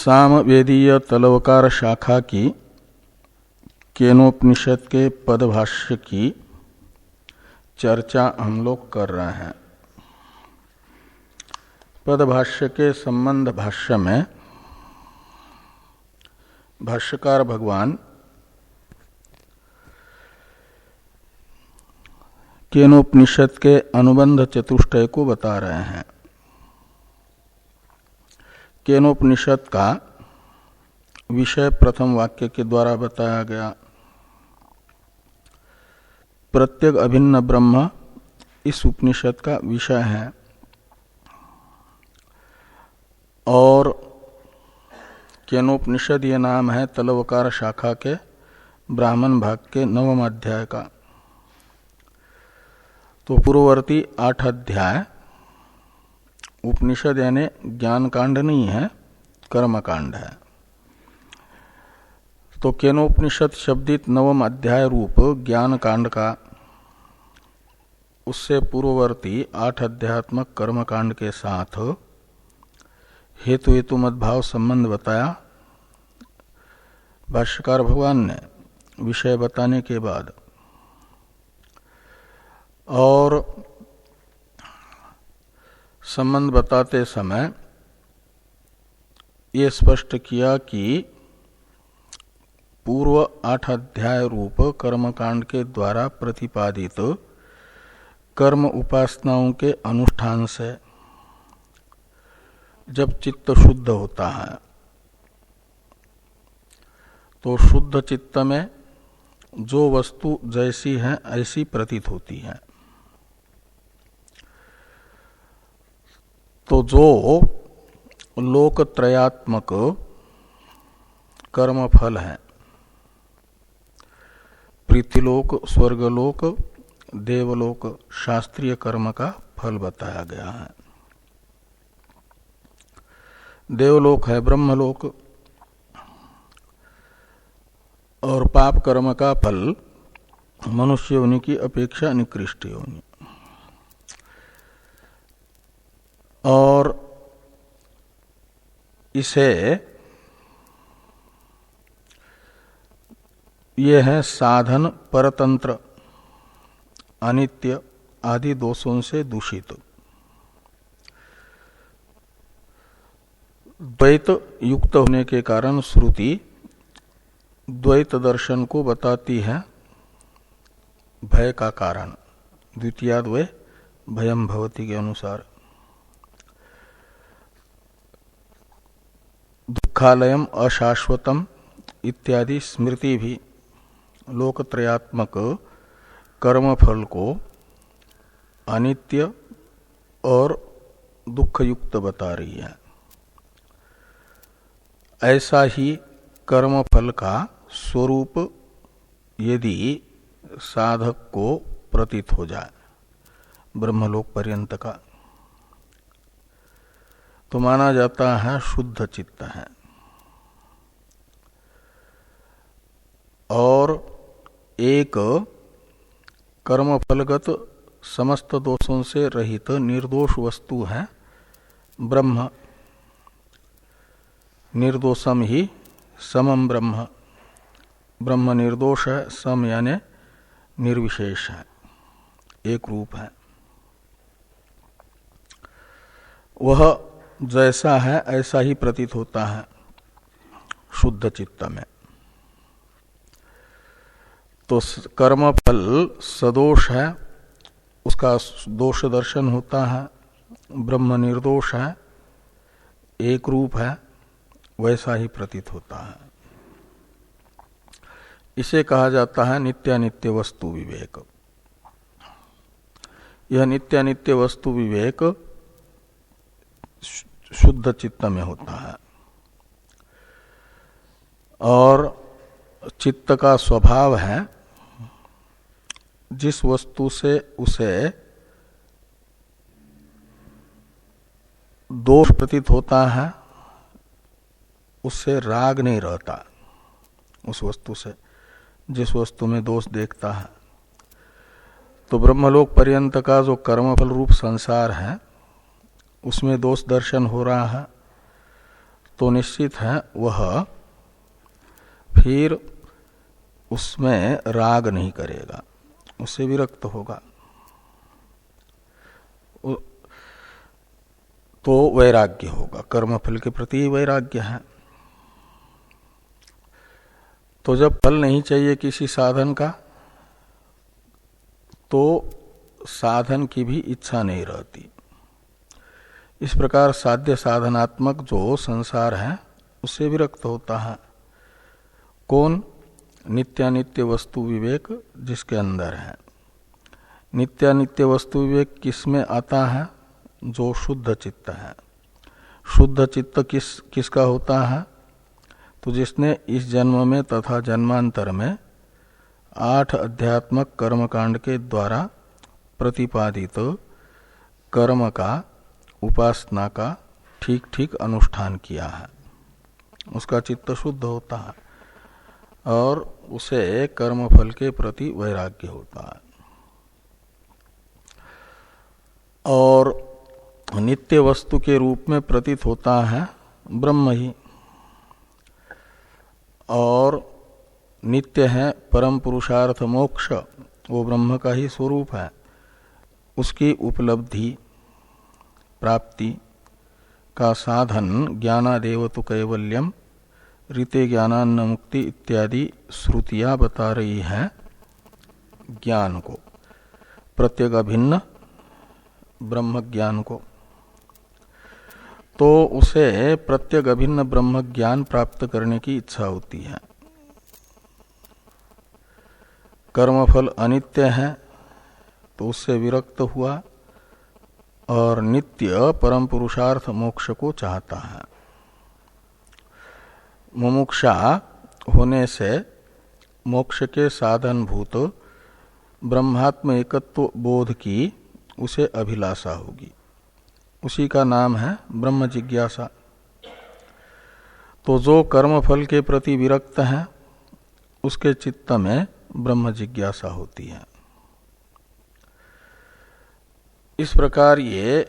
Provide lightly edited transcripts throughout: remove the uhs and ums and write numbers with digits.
सामवेदीय तलवकार शाखा की केनोपनिषद के पदभाष्य की चर्चा हम लोग कर रहे हैं। पदभाष्य के संबंध भाष्य में भाष्यकार भगवान केनोपनिषद के अनुबंध चतुष्टय को बता रहे हैं। केनोपनिषद का विषय प्रथम वाक्य के द्वारा बताया गया। प्रत्येक अभिन्न ब्रह्म इस उपनिषद का विषय है और केनोपनिषद ये नाम है तलवकार शाखा के ब्राह्मण भाग के 9वें अध्याय का। तो पूर्ववर्ती 8 अध्याय उपनिषद यानी ज्ञान कांड नहीं है, कर्म कांड है। तो केनोपनिषद शब्दित 9वें अध्याय रूप ज्ञान कांड का उससे पूर्ववर्ती 8 अध्यात्मक कर्म कांड के साथ हेतु हेतु मद्भाव संबंध बताया। भाष्यकार भगवान ने विषय बताने के बाद और संबंध बताते समय ये स्पष्ट किया कि पूर्व 8 अध्याय रूप कर्मकांड के द्वारा प्रतिपादित कर्म उपासनाओं के अनुष्ठान से जब चित्त शुद्ध होता है तो शुद्ध चित्त में जो वस्तु जैसी है ऐसी प्रतीत होती है। तो जो लोकत्रयात्मक कर्म फल है, पृथ्वीलोक, स्वर्गलोक, देवलोक, शास्त्रीय कर्म का फल बताया गया है। देवलोक है ब्रह्मलोक और पाप कर्म का फल मनुष्य योनि की अपेक्षा निकृष्ट योनि। और इसे ये है साधन परतंत्र अनित्य आदि दोषों से दूषित। द्वैत युक्त होने के कारण श्रुति द्वैत दर्शन को बताती है भय का कारण। द्वितीयाद्वय भयम भवति के अनुसार दुखालयम अशाश्वतम इत्यादि स्मृति भी लोकत्रयात्मक कर्मफल को अनित्य और दुखयुक्त बता रही है। ऐसा ही कर्मफल का स्वरूप यदि साधक को प्रतीत हो जाए ब्रह्मलोक पर्यंत का, तो माना जाता है शुद्ध चित्त है। और एक कर्मफलगत समस्त दोषों से रहित निर्दोष वस्तु है ब्रह्म। निर्दोषम ही समम ब्रह्म। ब्रह्म निर्दोष है, सम यानी निर्विशेष है, एक रूप है। वह जैसा है ऐसा ही प्रतीत होता है शुद्ध चित्त में। तो कर्मफल सदोष है, उसका दोष दर्शन होता है। ब्रह्म निर्दोष है, एक रूप है, वैसा ही प्रतीत होता है। इसे कहा जाता है नित्यानित्य वस्तु विवेक। यह नित्यानित्य वस्तु विवेक शुद्ध चित्त में होता है। और चित्त का स्वभाव है जिस वस्तु से उसे दोष प्रतीत होता है उससे राग नहीं रहता। उस वस्तु से जिस वस्तु में दोष देखता है, तो ब्रह्मलोक पर्यंत का जो कर्मफल रूप संसार है उसमें दोष दर्शन हो रहा है, तो निश्चित है वह फिर उसमें राग नहीं करेगा, उससे विरक्त होगा। तो वैराग्य होगा, कर्मफल के प्रति वैराग्य है। तो जब फल नहीं चाहिए किसी साधन का, तो साधन की भी इच्छा नहीं रहती। इस प्रकार साध्य साधनात्मक जो संसार है उससे विरक्त होता है। कौन? नित्यानित्य वस्तु विवेक जिसके अंदर है। नित्यानित्य वस्तु विवेक किसमें आता है? जो शुद्ध चित्त है। शुद्ध चित्त किसका होता है? तो जिसने इस जन्म में तथा जन्मांतर में 8 अध्यात्मक कर्मकांड के द्वारा प्रतिपादित कर्म का, उपासना का ठीक ठीक अनुष्ठान किया है, उसका चित्त शुद्ध होता है और उसे कर्मफल के प्रति वैराग्य होता है। और नित्य वस्तु के रूप में प्रतीत होता है ब्रह्म ही, और नित्य है परम पुरुषार्थ मोक्ष, वो ब्रह्म का ही स्वरूप है। उसकी उपलब्धि प्राप्ति का साधन ज्ञानादेव तो कैवल्यम, ऋते ज्ञानान्न मुक्ति इत्यादि श्रुतियां बता रही हैं ज्ञान को, प्रत्येक अभिन्न ब्रह्म ज्ञान को। तो उसे प्रत्येक अभिन्न ब्रह्म ज्ञान प्राप्त करने की इच्छा होती है। कर्मफल अनित्य है तो उससे विरक्त हुआ और नित्य परम पुरुषार्थ मोक्ष को चाहता है। मुमुक्षा होने से मोक्ष के साधनभूत ब्रह्मात्म एकत्व बोध की उसे अभिलाषा होगी, उसी का नाम है ब्रह्म जिज्ञासा। तो जो कर्मफल के प्रति विरक्त है उसके चित्त में ब्रह्म जिज्ञासा होती है। इस प्रकार ये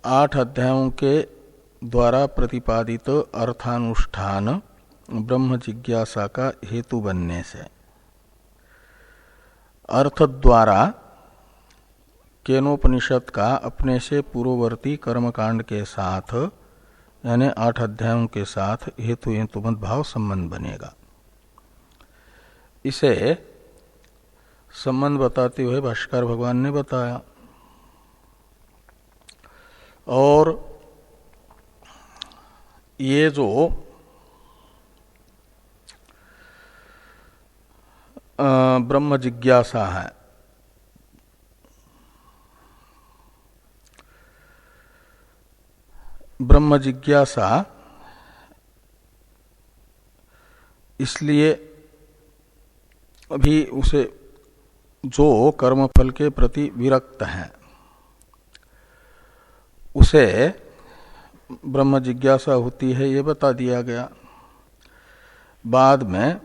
8 अध्यायों के द्वारा प्रतिपादित अर्थानुष्ठान ब्रह्म जिज्ञासा का हेतु बनने से अर्थ द्वारा केनोपनिषद का अपने से पूर्ववर्ती कर्मकांड के साथ यानी 8 अध्यायों के साथ हेतु हेतुमत भाव संबंध बनेगा। इसे संबंध बताते हुए भाष्कर भगवान ने बताया। और ये जो ब्रह्म जिज्ञासा है, ब्रह्म जिज्ञासा इसलिए अभी उसे जो कर्मफल के प्रति विरक्त है उसे ब्रह्म जिज्ञासा होती है, ये बता दिया गया। बाद में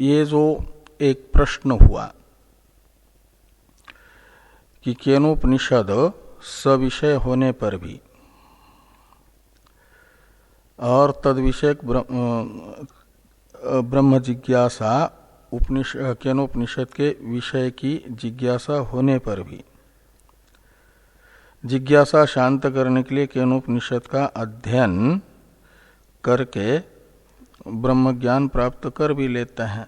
ये जो एक प्रश्न हुआ कि केनोपनिषद सविषय होने पर भी और तद्विषयक ब्रह्म जिज्ञासा केनोपनिषद के विषय की जिज्ञासा होने पर भी जिज्ञासा शांत करने के लिए केनोपनिषद का अध्ययन करके ब्रह्म ज्ञान प्राप्त कर भी लेते हैं,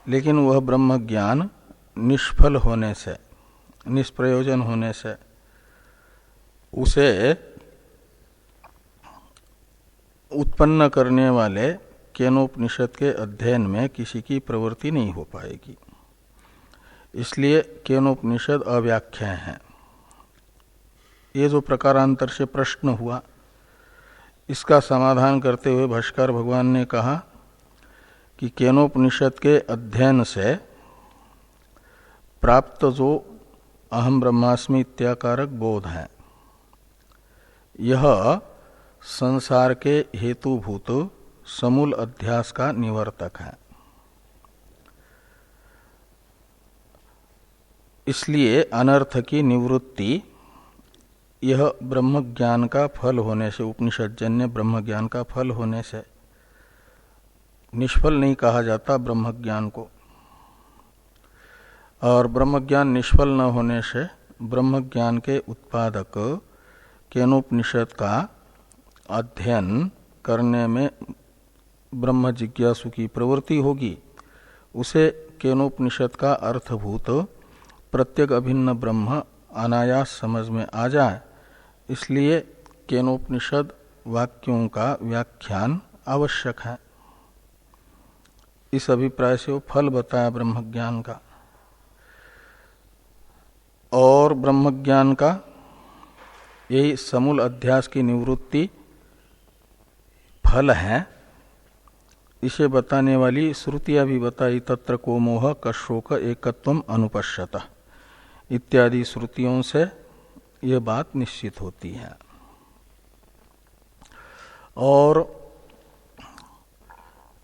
लेकिन वह ब्रह्म ज्ञान निष्फल होने से, निष्प्रयोजन होने से उसे उत्पन्न करने वाले केनोपनिषद के अध्ययन में किसी की प्रवृत्ति नहीं हो पाएगी। इसलिए केनोपनिषद अव्याख्या है। ये जो प्रकारांतर से प्रश्न हुआ इसका समाधान करते हुए भाष्कर भगवान ने कहा कि केनोपनिषद के अध्ययन से प्राप्त जो अहम ब्रह्मास्मि इत्याकारक बोध है, यह संसार के हेतुभूत समूल अध्यास का निवर्तक है। इसलिए अनर्थ की निवृत्ति यह ब्रह्म ज्ञान का फल होने से, उपनिषदजन्य ब्रह्म ज्ञान का फल होने से निष्फल नहीं कहा जाता ब्रह्म ज्ञान को। और ब्रह्म ज्ञान निष्फल न होने से ब्रह्म ज्ञान के उत्पादक केनोपनिषद का अध्ययन करने में ब्रह्म जिज्ञासु की प्रवृत्ति होगी, उसे केनोपनिषद का अर्थभूत प्रत्येक अभिन्न ब्रह्म अनायास समझ में आ जाए, इसलिए केनोपनिषद वाक्यों का व्याख्यान आवश्यक है। इस अभिप्राय से वो फल बताया ब्रह्म ज्ञान का। और ब्रह्म ज्ञान का यही समूल अध्यास की निवृत्ति फल है, इसे बताने वाली श्रुतियां भी बताई। तत्र को मोह कशोक एकत्वम अनुपश्यत इत्यादि श्रुतियों से ये बात निश्चित होती है। और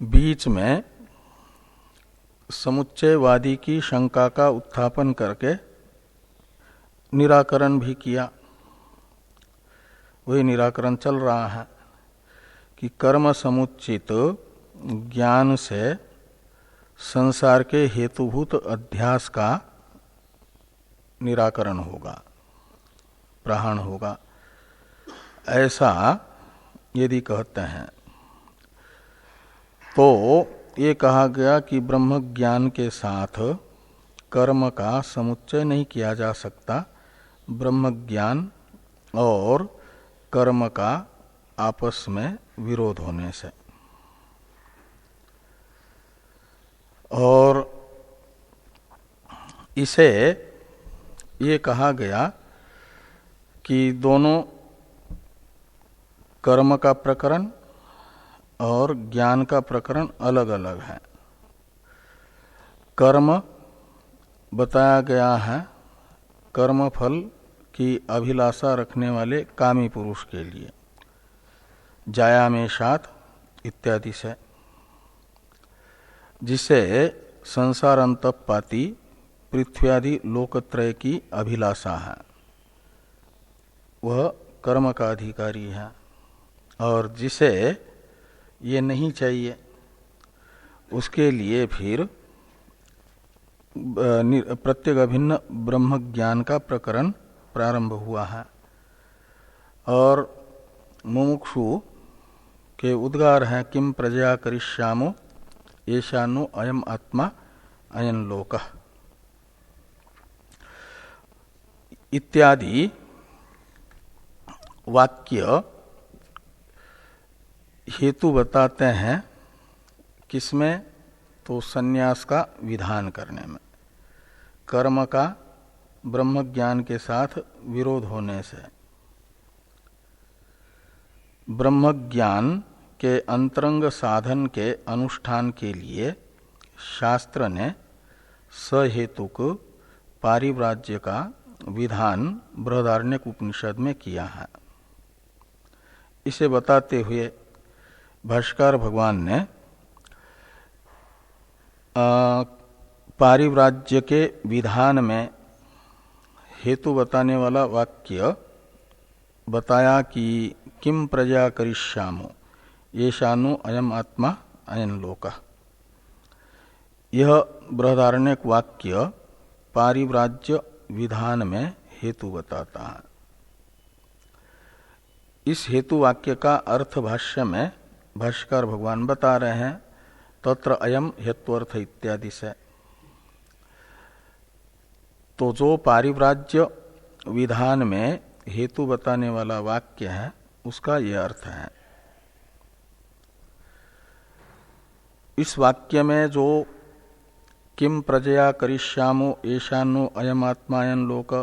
बीच में समुच्चयवादी की शंका का उत्थापन करके निराकरण भी किया। वही निराकरण चल रहा है कि कर्म समुच्चित ज्ञान से संसार के हेतुभूत अध्यास का निराकरण होगा, प्रहाण होगा, ऐसा यदि कहते हैं तो ये कहा गया कि ब्रह्म ज्ञान के साथ कर्म का समुच्चय नहीं किया जा सकता, ब्रह्म ज्ञान और कर्म का आपस में विरोध होने से। और इसे ये कहा गया कि दोनों कर्म का प्रकरण और ज्ञान का प्रकरण अलग अलग है। कर्म बताया गया है कर्म फल की अभिलाषा रखने वाले कामी पुरुष के लिए, जायामेषात् इत्यादि से, जिसे संसार अंतपाती पृथ्व्यादि लोकत्रय की अभिलाषा है, वह कर्म का अधिकारी है। और जिसे ये नहीं चाहिए उसके लिए फिर प्रत्येक अभिन्न ब्रह्म ज्ञान का प्रकरण प्रारंभ हुआ है। और मुमुक्षु के उद्गार हैं किम प्रजया करिष्यामो येषानो अयम आत्मा अयन लोकः इत्यादि वाक्य हेतु बताते हैं। किसमें? तो सन्यास का विधान करने में, कर्म का ब्रह्म ज्ञान के साथ विरोध होने से। ब्रह्म ज्ञान के अंतरंग साधन के अनुष्ठान के लिए शास्त्र ने सहेतुक पारिव्राज्य का विधान बृहदारण्यक उपनिषद में किया है। इसे बताते हुए भाष्कर भगवान ने पारिव्राज्य के विधान में हेतु बताने वाला वाक्य बताया कि किम प्रजा करिष्यामो येषानो अयम आत्मा अयन लोकः। यह बृहदारण्यक वाक्य पारिव्राज्य विधान में हेतु बताता है। इस हेतु वाक्य का अर्थ भाष्य में भाष्यकार भगवान बता रहे हैं तत्र अयम हेत्वर्थ इत्यादि से। तो जो पारिव्राज्य विधान में हेतु बताने वाला वाक्य है उसका यह अर्थ है। इस वाक्य में जो किम प्रजया करिष्यामो येषानो अयम आत्मायन लोक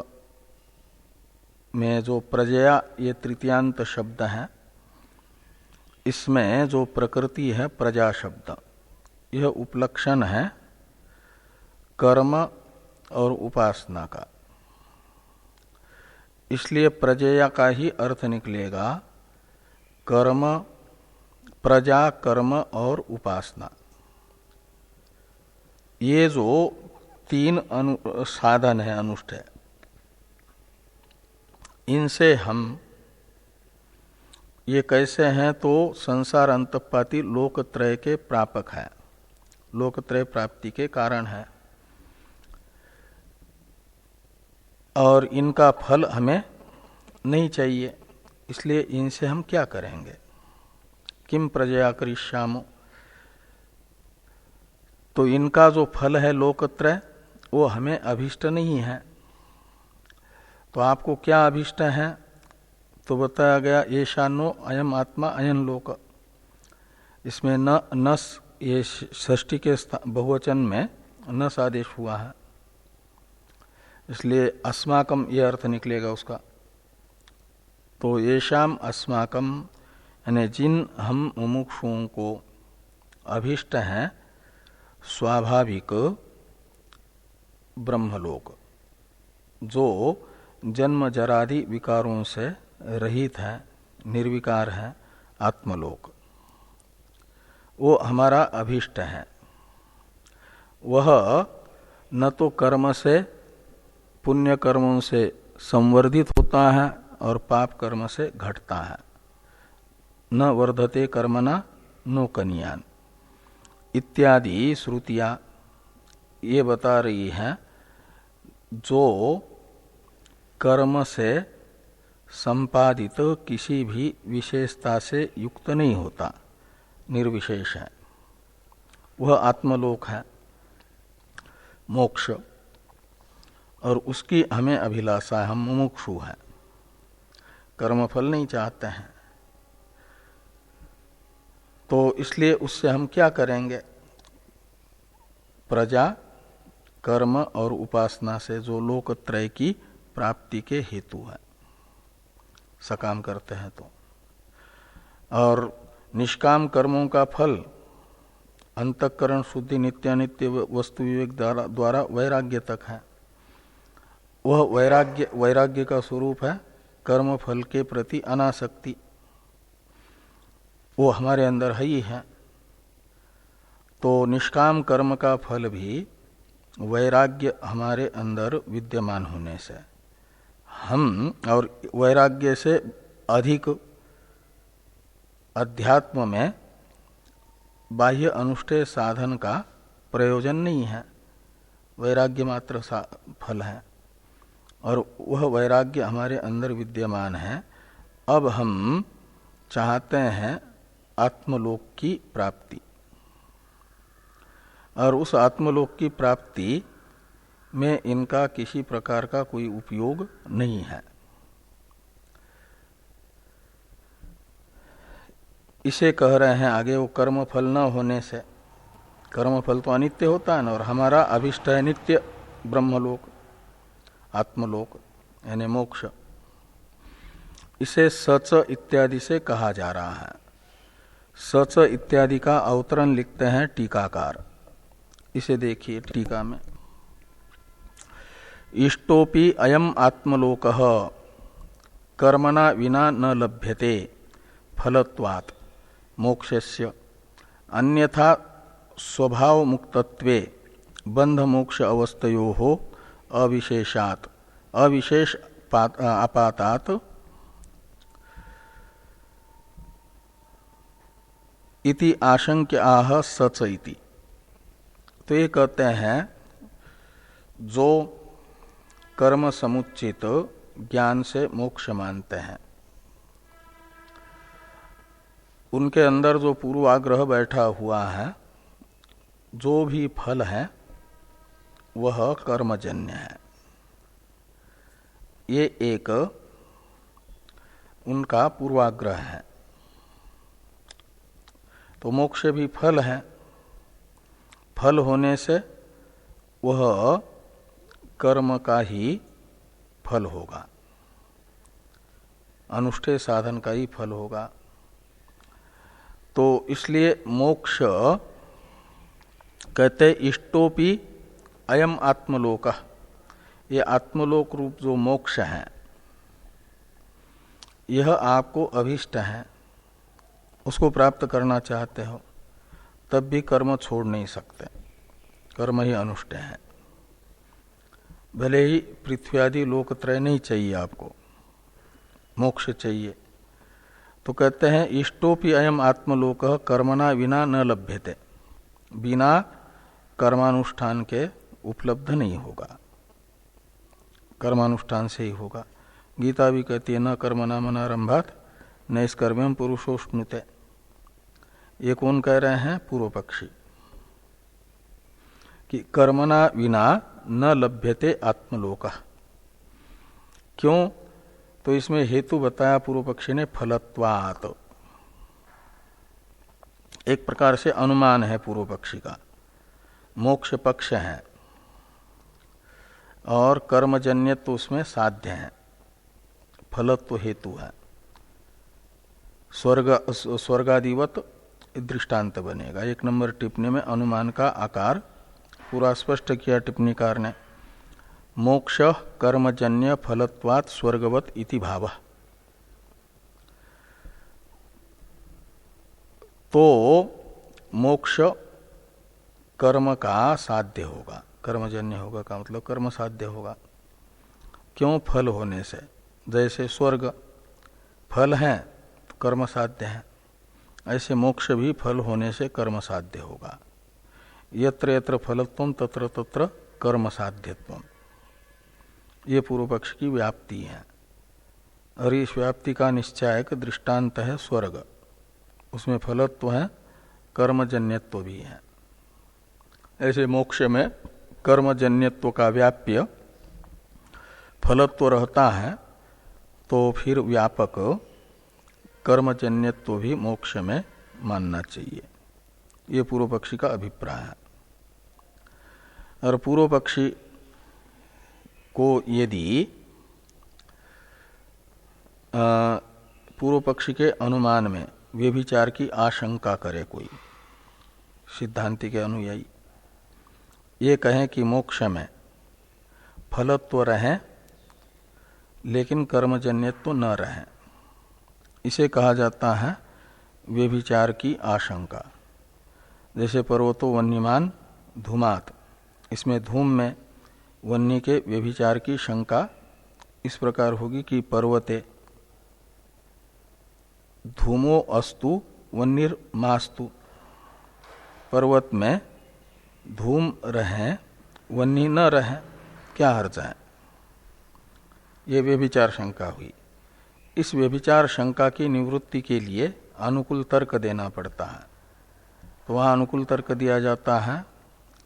में जो प्रजया ये तृतीयांत शब्द है, इसमें जो प्रकृति है प्रजा शब्द, यह उपलक्षण है कर्म और उपासना का। इसलिए प्रजया का ही अर्थ निकलेगा कर्म, प्रजा, कर्म और उपासना। ये जो तीन साधन है अनुष्ठेय, इनसे हम ये कैसे हैं तो संसार अंतपाती लोकत्रय के प्रापक है, लोकत्रय प्राप्ति के कारण है, और इनका फल हमें नहीं चाहिए, इसलिए इनसे हम क्या करेंगे। किम प्रजया करिष्यामो, तो इनका जो फल है लोकत्रय वो हमें अभिष्ट नहीं है। तो आपको क्या अभिष्ट है, तो बताया गया येषानो अयम आत्मा अयन लोक। इसमें न नस, ये षष्ठी के बहुवचन में नस आदेश हुआ है, इसलिए अस्माकम ये अर्थ निकलेगा उसका। तो येषाम अस्माकम यानी जिन हम मुमुक्षुओं को अभिष्ट हैं स्वाभाविक ब्रह्मलोक, जो जन्म जरादि विकारों से रहित है, निर्विकार है, आत्मलोक, वो हमारा अभिष्ट है। वह न तो कर्म से, पुण्य कर्मों से संवर्धित होता है और पाप कर्म से घटता है। न वर्धते कर्मणा नो कनियान इत्यादि श्रुतियां ये बता रही हैं, जो कर्म से संपादित किसी भी विशेषता से युक्त नहीं होता, निर्विशेष है, वह आत्मलोक है, मोक्ष, और उसकी हमें अभिलाषा है, हम मुमुक्षु हैं, कर्मफल नहीं चाहते हैं। तो इसलिए उससे हम क्या करेंगे, प्रजा, कर्म और उपासना से जो लोकत्रय की प्राप्ति के हेतु है, सकाम करते हैं तो। और निष्काम कर्मों का फल अंतःकरण शुद्धि, नित्यानित्य वस्तु विवेक द्वारा वैराग्य तक है। वह वैराग्य का स्वरूप है कर्म फल के प्रति अनासक्ति, वो हमारे अंदर है ही है। तो निष्काम कर्म का फल भी वैराग्य हमारे अंदर विद्यमान होने से हम, और वैराग्य से अधिक अध्यात्म में बाह्य अनुष्ठेय साधन का प्रयोजन नहीं है, वैराग्य मात्र फल है, और वह वैराग्य हमारे अंदर विद्यमान है। अब हम चाहते हैं आत्मलोक की प्राप्ति, और उस आत्मलोक की प्राप्ति में इनका किसी प्रकार का कोई उपयोग नहीं है। इसे कह रहे हैं आगे, वो कर्म फल न होने से, कर्म फल तो अनित्य होता है ना, और हमारा अभिष्ट है नित्य ब्रह्मलोक, आत्मलोक यानी मोक्ष। इसे सच इत्यादि से कहा जा रहा है। सच इत्यादि का अवतरण लिखते हैं टीकाकार, इसे देखिए टीका में। इष्टोपि अयम आत्मलोकः कर्मणा विना न लभ्यते फलत्वात् मोक्षस्य, अन्यथा स्वभाव मुक्तत्वे बंध मोक्ष अवस्थयोः अविशेषात् अविशेष आपातात् इति आशंक्य आह सच इति। तो ये कहते हैं जो कर्म समुच्चित ज्ञान से मोक्ष मानते हैं, उनके अंदर जो पूर्वाग्रह बैठा हुआ है, जो भी फल है वह कर्मजन्य है, ये एक उनका पूर्वाग्रह है। तो मोक्ष भी फल है, फल होने से वह कर्म का ही फल होगा, अनुष्ठेय साधन का ही फल होगा। तो इसलिए मोक्ष कहते इष्टोपि अयम आत्मलोक, ये आत्मलोक रूप जो मोक्ष है यह आपको अभिष्ट है, उसको प्राप्त करना चाहते हो, तब भी कर्म छोड़ नहीं सकते, कर्म ही अनुष्ठेय है। भले ही पृथ्वी आदि लोकत्रय नहीं चाहिए आपको, मोक्ष चाहिए। तो कहते हैं इष्टोपि अयम आत्मलोक कर्मणा विना न लभ्यते, बिना कर्मानुष्ठान के उपलब्ध नहीं होगा, कर्मानुष्ठान से ही होगा। गीता भी कहती है न कर्मणा मनारंभात नैष्कर्म्यम पुरुषोष्णुते। ये कौन कह रहे हैं? पूर्व पक्षी, कि कर्मणा विना न लभ्यते आत्मलोक। क्यों? तो इसमें हेतु बताया पूर्व पक्षी ने, फलत्वात्। एक प्रकार से अनुमान है पूर्व पक्षी का, मोक्ष पक्ष है और कर्मजन्यत्व तो उसमें साध्य है, फलत्व हेतु है। स्वर्गादिवत दृष्टांत बनेगा। 1 नंबर टिप्पणी में अनुमान का आकार पूरा स्पष्ट किया टिप्पणीकार ने। मोक्ष कर्मजन्य फलत्वात् स्वर्गवत इति भावः। तो मोक्ष कर्म का साध्य होगा, कर्मजन्य होगा का मतलब कर्म साध्य होगा। क्यों? फल होने से। जैसे स्वर्ग फल है तो कर्म साध्य है, ऐसे मोक्ष भी फल होने से कर्म साध्य होगा। यत्र यत्र फलत्वम तत्र तत्र कर्म साध्यत्वम, ये पूर्व पक्ष की व्याप्ति है। और इस व्याप्ति का निश्चायक दृष्टांत है स्वर्ग, उसमें फलत्व है, कर्मजन्यत्व भी है। ऐसे मोक्ष में कर्मजन्यत्व का व्याप्य फलत्व रहता है, तो फिर व्यापक कर्मजन्यत्व भी मोक्ष में मानना चाहिए, ये पूर्व पक्षी का अभिप्राय है। और पूर्व पक्षी को यदि पूर्व पक्षी के अनुमान में व्यभिचार की आशंका करे कोई सिद्धांति के अनुयायी, ये कहें कि मोक्ष में फलत्व रहे लेकिन कर्मजन्यत्व न रहे, इसे कहा जाता है व्यभिचार की आशंका। जैसे पर्वतो वन्यमान धूमात, इसमें धूम में वन्य के व्यभिचार की शंका इस प्रकार होगी कि पर्वते धूमो अस्तु वन्यर्मास्तु, पर्वत में धूम रहे वन्य न रहे, क्या हर्ज है? ये व्यभिचार शंका हुई। इस व्यभिचार शंका की निवृत्ति के लिए अनुकूल तर्क देना पड़ता है। तो वहाँ अनुकूल तर्क दिया जाता है,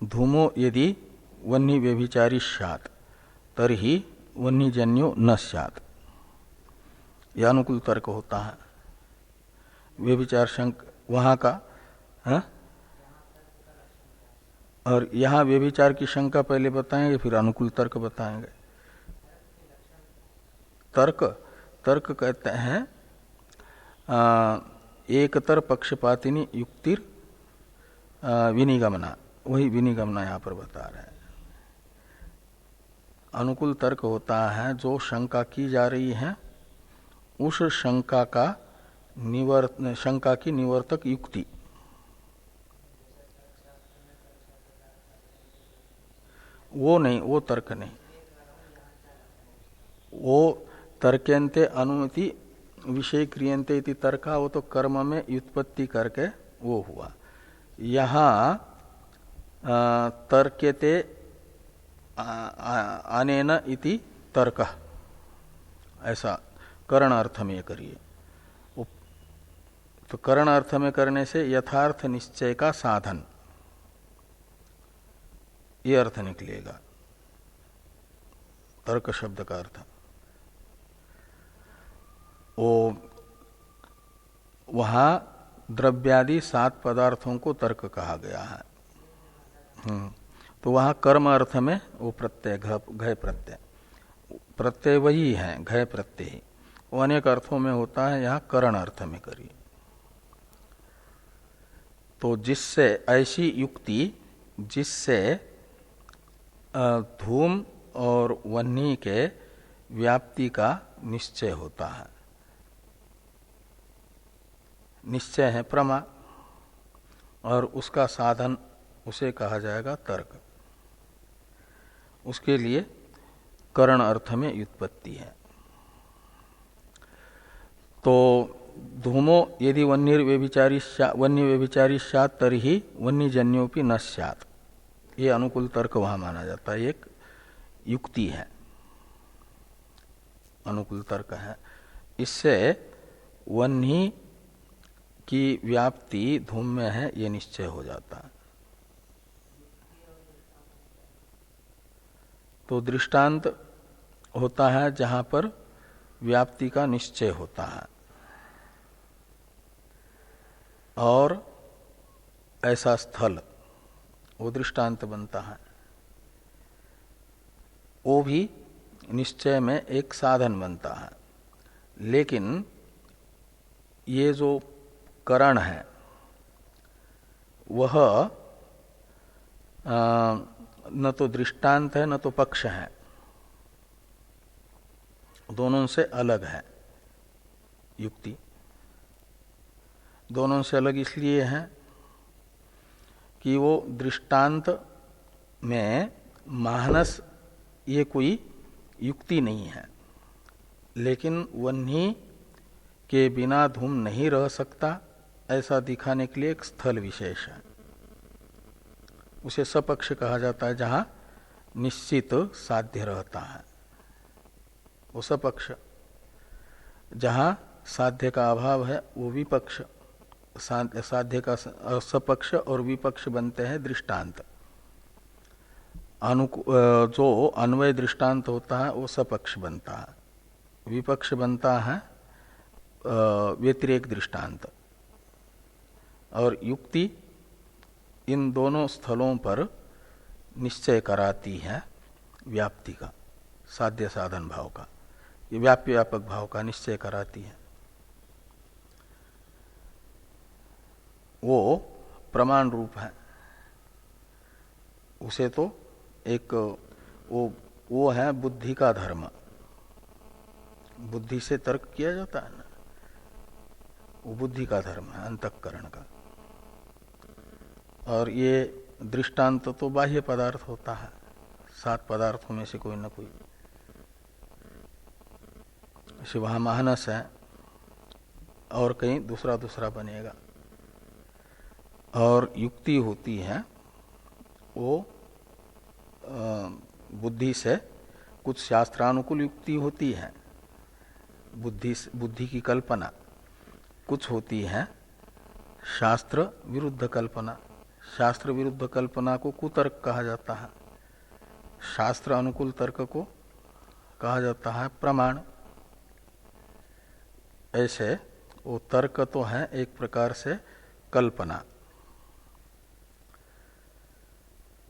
धूमो यदि वन्य व्यभिचारी स्यात् तर्हि वन्यजन्यो न स्यात्, यह अनुकूल तर्क होता है। व्यभिचार शंक वहाँ का है? और यहाँ व्यभिचार की शंका पहले बताएंगे, फिर अनुकूल तर्क बताएंगे। तर्क कहते हैं एकतर पक्षपातिनी युक्तिर विनिगमना, वही विनिगमना यहाँ पर बता रहे हैं। अनुकूल तर्क होता है जो शंका की जा रही है उस शंका की निवर्तक युक्ति। वो नहीं, वो तर्क नहीं, वो तर्क्यन्ते अनुमति विषय क्रियन्ते इति तर्का, वो तो कर्म में व्युत्पत्ति करके वो हुआ। यहाँ तर्क्यते अनेन इति तर्क, ऐसा करण अर्थ में करिए। तो करण अर्थ में करने से यथार्थ निश्चय का साधन, ये अर्थ निकलेगा तर्क शब्द का अर्थ। वहां द्रव्यादि 7 पदार्थों को तर्क कहा गया है। तो वहां कर्म अर्थ में वो प्रत्यय घय प्रत्यय वही है, घय प्रत्यय ही, वो अनेक अर्थों में होता है, यहाँ करण अर्थ में करिए। तो जिससे ऐसी युक्ति जिससे धूम और वह्नि के व्याप्ति का निश्चय होता है, निश्चय है प्रमा, और उसका साधन उसे कहा जाएगा तर्क। उसके लिए करण अर्थ में व्युत्पत्ति है। तो धूमो यदि वन्य व्यभिचारी स्यात् तर्हि वन्यजन्योपि न स्यात्, ये अनुकूल तर्क वहां माना जाता है, एक युक्ति है, अनुकूल तर्क है। इससे वन्य की व्याप्ति धूम में है ये निश्चय हो जाता है। तो दृष्टांत होता है जहां पर व्याप्ति का निश्चय होता है, और ऐसा स्थल वो दृष्टांत बनता है। वो भी निश्चय में एक साधन बनता है। लेकिन ये जो करण है वह न तो दृष्टांत है न तो पक्ष है, दोनों से अलग है। युक्ति दोनों से अलग इसलिए है कि वो दृष्टांत में मानस ये कोई युक्ति नहीं है, लेकिन वन्य के बिना धूम नहीं रह सकता ऐसा दिखाने के लिए एक स्थल विशेष है। उसे सपक्ष कहा जाता है, जहां निश्चित साध्य रहता है वो सपक्ष। जहां साध्य का अभाव है वो विपक्ष। साध्य का सपक्ष और विपक्ष बनते हैं दृष्टांत। जो अन्वय दृष्टांत होता है वो सपक्ष बनता है, विपक्ष बनता है व्यतिरेक दृष्टांत। और युक्ति इन दोनों स्थलों पर निश्चय कराती है व्याप्ति का, साध्य साधन भाव का, ये व्याप्य व्यापक भाव का निश्चय कराती है। वो प्रमाण रूप है। उसे तो एक वो है बुद्धि का धर्म, बुद्धि से तर्क किया जाता है ना, वो बुद्धि का धर्म है, अंतःकरण का। और ये दृष्टांत तो बाह्य पदार्थ होता है, 7 पदार्थों में से कोई न कोई। वहां मानस है और कहीं दूसरा दूसरा बनेगा। और युक्ति होती है वो बुद्धि से, कुछ शास्त्रानुकूल युक्ति होती है, बुद्धि की कल्पना। कुछ होती है शास्त्र विरुद्ध कल्पना। शास्त्र विरुद्ध कल्पना को कुतर्क कहा जाता है, शास्त्र अनुकूल तर्क को कहा जाता है प्रमाण। ऐसे वो तर्क तो है एक प्रकार से कल्पना,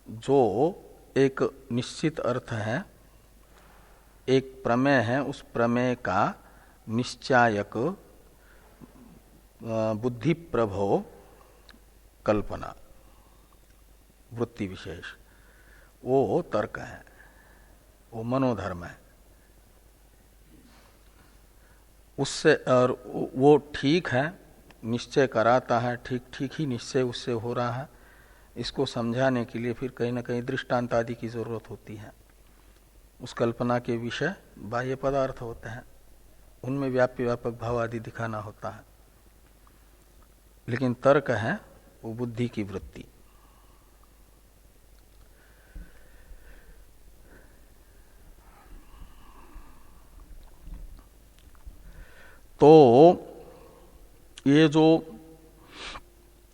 जो एक निश्चित अर्थ है, एक प्रमेय है, उस प्रमेय का निश्चायक बुद्धि प्रभो कल्पना, वृत्ति विशेष, वो तर्क है, वो मनोधर्म है। उससे और वो ठीक है, निश्चय कराता है, ठीक ठीक ही निश्चय उससे हो रहा है। इसको समझाने के लिए फिर कहीं ना कहीं दृष्टांत आदि की जरूरत होती है। उस कल्पना के विषय बाह्य पदार्थ होते हैं, उनमें व्याप्य व्यापक भाव आदि दिखाना होता है। लेकिन तर्क है वो बुद्धि की वृत्ति। तो ये जो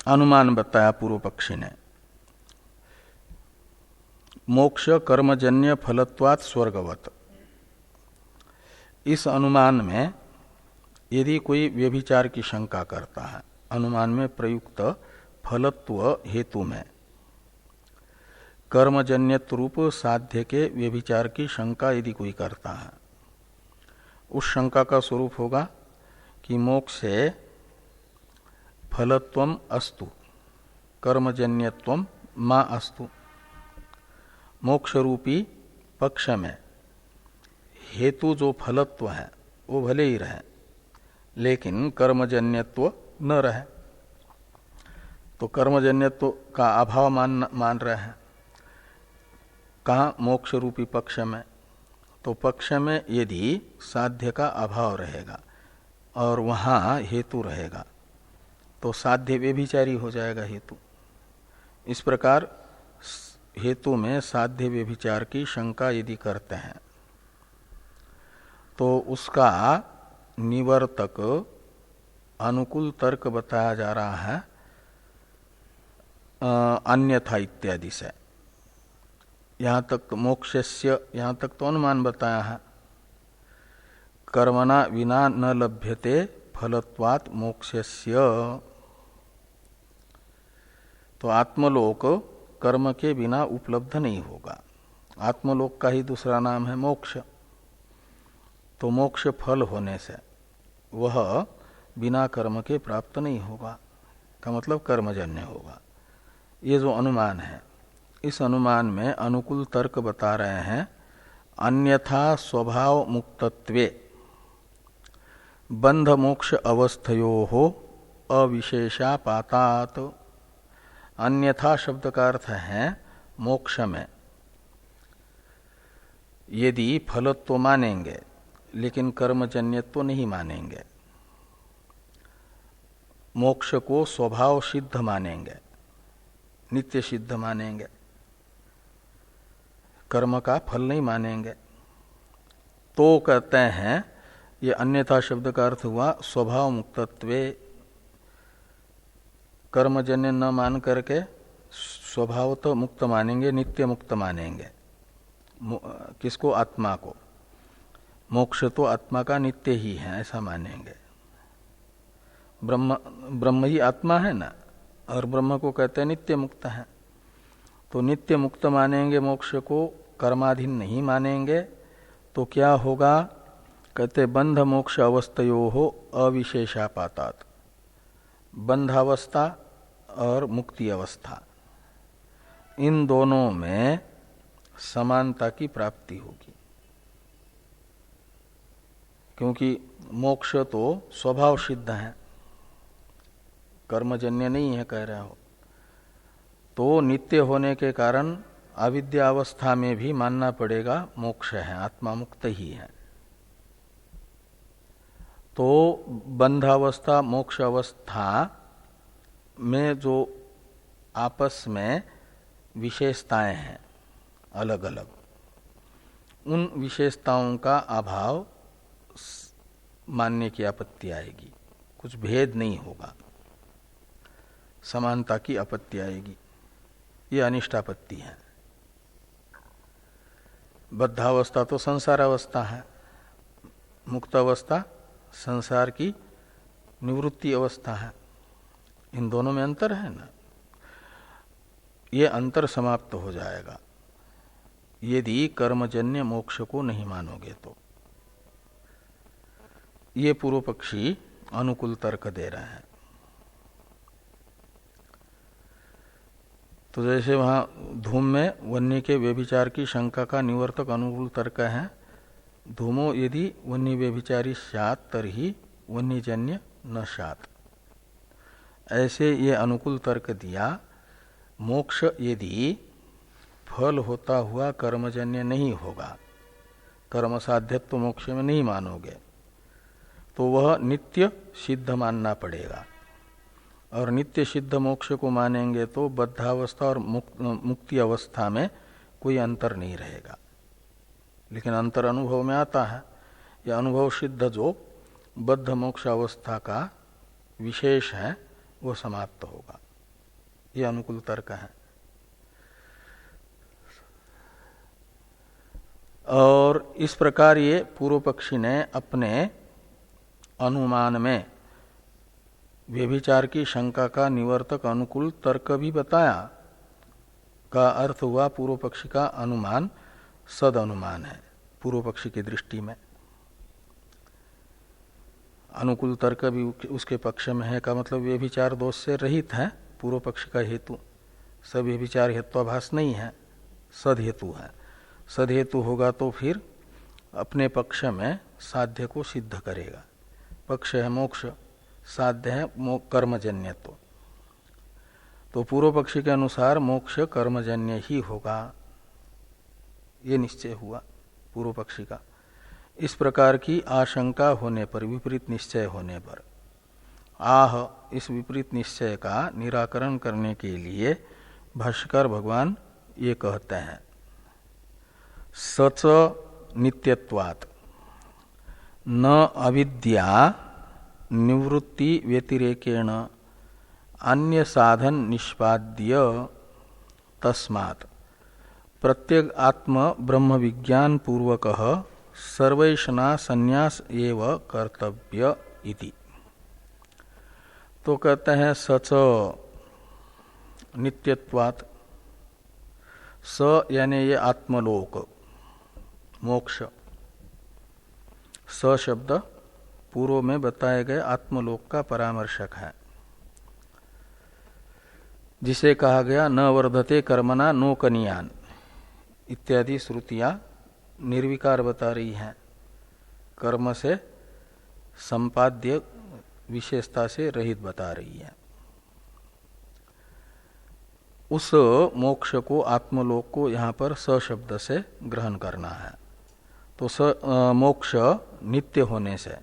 अनुमान बताया पूर्व पक्षी ने, मोक्ष कर्मजन्य फलत्वात् स्वर्गवत, इस अनुमान में यदि कोई व्यभिचार की शंका करता है, अनुमान में प्रयुक्त फलत्व हेतु में कर्मजन्यत्व रूप साध्य के व्यभिचार की शंका यदि कोई करता है, उस शंका का स्वरूप होगा कि मोक्ष से फलत्वम अस्तु कर्मजन्यत्वम मा अस्तु। मोक्ष रूपी पक्ष में हेतु जो फलत्व है वो भले ही रहे, लेकिन कर्मजन्यत्व न रहे। तो कर्मजन्यत्व का अभाव मान रहे हैं कहाँ? मोक्ष रूपी पक्ष में। तो पक्ष में यदि साध्य का अभाव रहेगा, और वहाँ हेतु रहेगा, तो साध्य व्यभिचारी हो जाएगा हेतु। इस प्रकार हेतु में साध्य व्यभिचार की शंका यदि करते हैं तो उसका निवर्तक अनुकूल तर्क बताया जा रहा है अन्यथा इत्यादि से। यहाँ तक मोक्षस्य, यहाँ तक तो अनुमान बताया है। कर्मणा विना न लभ्यते फलत्वात् मोक्षस्य, तो आत्मलोक कर्म के बिना उपलब्ध नहीं होगा। आत्मलोक का ही दूसरा नाम है मोक्ष। तो मोक्ष फल होने से वह बिना कर्म के प्राप्त नहीं होगा, का मतलब कर्मजन्य होगा। ये जो अनुमान है, इस अनुमान में अनुकूल तर्क बता रहे हैं अन्यथा स्वभाव मुक्तत्वे बंध मोक्ष अवस्थयोः अविशेषापातात। अन्यथा शब्द का अर्थ है मोक्ष में यदि फलत्व मानेंगे लेकिन कर्मजन्यत्व नहीं मानेंगे, मोक्ष को स्वभाव सिद्ध मानेंगे, नित्य सिद्ध मानेंगे, कर्म का फल नहीं मानेंगे, तो कहते हैं ये अन्यथा शब्द का अर्थ हुआ स्वभाव मुक्तत्वे। कर्मजन्य न मान करके स्वभाव तो मुक्त मानेंगे, नित्य मुक्त मानेंगे। किसको? आत्मा को। मोक्ष तो आत्मा का नित्य ही है ऐसा मानेंगे। ब्रह्म ही आत्मा है ना, और ब्रह्म को कहते हैं नित्य मुक्त है। तो नित्य मुक्त मानेंगे, मोक्ष को कर्माधीन नहीं मानेंगे, तो क्या होगा? कहते बंध मोक्ष अवस्थयोः अविशेषापातात। बंधावस्था और मुक्ति अवस्था, इन दोनों में समानता की प्राप्ति होगी, क्योंकि मोक्ष तो स्वभाव सिद्ध है, कर्मजन्य नहीं है कह रहे हो। तो नित्य होने के कारण अविद्या अवस्था में भी मानना पड़ेगा मोक्ष है, आत्मा मुक्त ही है। तो बंधावस्था मोक्ष अवस्था में जो आपस में विशेषताएं हैं अलग अलग, उन विशेषताओं का अभाव मानने की आपत्ति आएगी, कुछ भेद नहीं होगा, समानता की आपत्ति आएगी। ये अनिष्टापत्ति है। बद्धावस्था तो संसार अवस्था है, मुक्त अवस्था संसार की निवृत्ति अवस्था है। इन दोनों में अंतर है ना। ये अंतर समाप्त हो जाएगा यदि कर्मजन्य मोक्ष को नहीं मानोगे तो। ये पूर्व पक्षी अनुकूल तर्क दे रहे हैं। तो जैसे वहां धूम में वन्य के व्यभिचार की शंका का निवर्तक अनुकूल तर्क है, धूमो यदि वन्य व्यभिचारी स्यात् तर्हि वन्यजन्य न स्यात्। ऐसे ये अनुकूल तर्क दिया। मोक्ष यदि फल होता हुआ कर्मजन्य नहीं होगा, कर्म साध्यत्व मोक्ष में नहीं मानोगे, तो वह नित्य सिद्ध मानना पड़ेगा। और नित्य सिद्ध मोक्ष को मानेंगे तो बद्धावस्था और मुक्ति अवस्था में कोई अंतर नहीं रहेगा। लेकिन अंतर अनुभव में आता है। यह अनुभव सिद्ध जो बद्ध मोक्ष अवस्था का विशेष है वो समाप्त होगा। यह अनुकूल तर्क है। और इस प्रकार ये पूर्व पक्षी ने अपने अनुमान में व्यभिचार की शंका का निवर्तक अनुकूल तर्क भी बताया। का अर्थ हुआ पूर्व पक्षी का अनुमान सद अनुमान है पूर्व पक्षी की दृष्टि में। अनुकूल तर्क भी उसके पक्ष में है, का मतलब व्यभिचार दोष से रहित है पूर्व पक्षी का हेतु। सब व्यभिचार हेत्वाभास नहीं है, सद हेतु है। सद हेतु होगा तो फिर अपने पक्ष में साध्य को सिद्ध करेगा। पक्ष है मोक्ष, साध्य है कर्मजन्यत्व। तो पूर्व पक्षी के अनुसार मोक्ष कर्मजन्य ही होगा, ये निश्चय हुआ पूर्व पक्षी का। इस प्रकार की आशंका होने पर, विपरीत निश्चय होने पर, आह, इस विपरीत निश्चय का निराकरण करने के लिए भाष्यकार भगवान ये कहते हैं, सच नित्यत्वात् न अविद्या निवृत्ति व्यतिरेकेण अन्य साधन निष्पाद्य तस्मात् प्रत्येक आत्म ब्रह्म विज्ञान पूर्वक सर्वैषणा संन्यास एव कर्तव्य इति। तो कहते हैं सच नित्यत्वात्, स यानी ये आत्मलोक मोक्ष, स शब्द पूर्व में बताए गए आत्मलोक का परामर्शक है, जिसे कहा गया न वर्धते कर्मणा नो कनियान इत्यादि श्रुतियां निर्विकार बता रही हैं, कर्म से संपाद्य विशेषता से रहित बता रही है। उस मोक्ष को, आत्मलोक को यहाँ पर स शब्द से ग्रहण करना है। तो मोक्ष नित्य होने से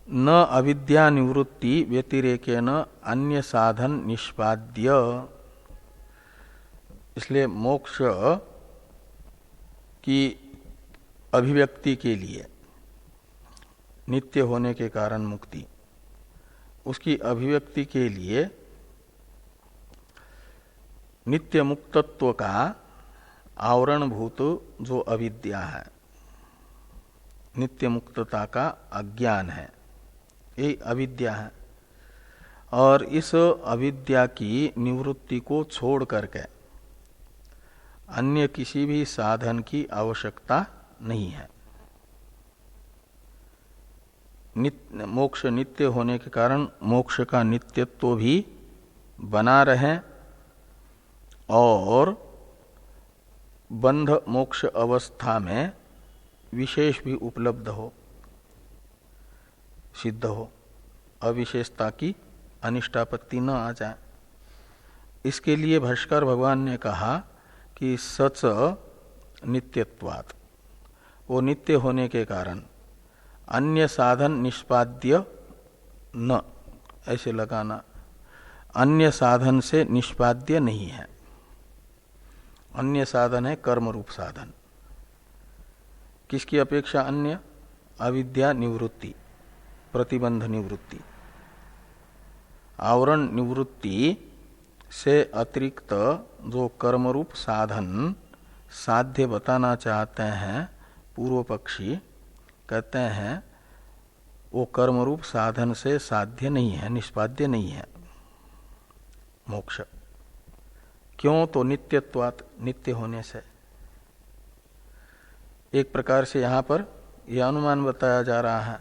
न अविद्या निवृत्ति व्यतिरेकेन अन्य साधन निष्पाद्य, इसलिए मोक्ष की अभिव्यक्ति के लिए, नित्य होने के कारण मुक्ति, उसकी अभिव्यक्ति के लिए नित्य मुक्तत्व का आवरणभूत जो अविद्या है, नित्य मुक्तता का अज्ञान है, ये अविद्या है। और इस अविद्या की निवृत्ति को छोड़ करके अन्य किसी भी साधन की आवश्यकता नहीं है। मोक्ष नित्य होने के कारण मोक्ष का नित्यत्व भी बना रहे और बंध मोक्ष अवस्था में विशेष भी उपलब्ध हो, सिद्ध हो, अविशेषता की अनिष्टापत्ति न आ जाए। इसके लिए भाष्कर भगवान ने कहा कि सच नित्यत्वात्, वो नित्य होने के कारण अन्य साधन निष्पाद्य न, ऐसे लगाना, अन्य साधन से निष्पाद्य नहीं है। अन्य साधन है कर्म रूप साधन। किसकी अपेक्षा अन्य? अविद्या निवृत्ति, प्रतिबंध निवृत्ति, आवरण निवृत्ति से अतिरिक्त जो कर्म रूप साधन साध्य बताना चाहते हैं पूर्व पक्षी, कहते हैं वो कर्म रूप साधन से साध्य नहीं है, निष्पाद्य नहीं है मोक्ष। क्यों? तो नित्यत्वात्, नित्य होने से। एक प्रकार से यहां पर यह अनुमान बताया जा रहा है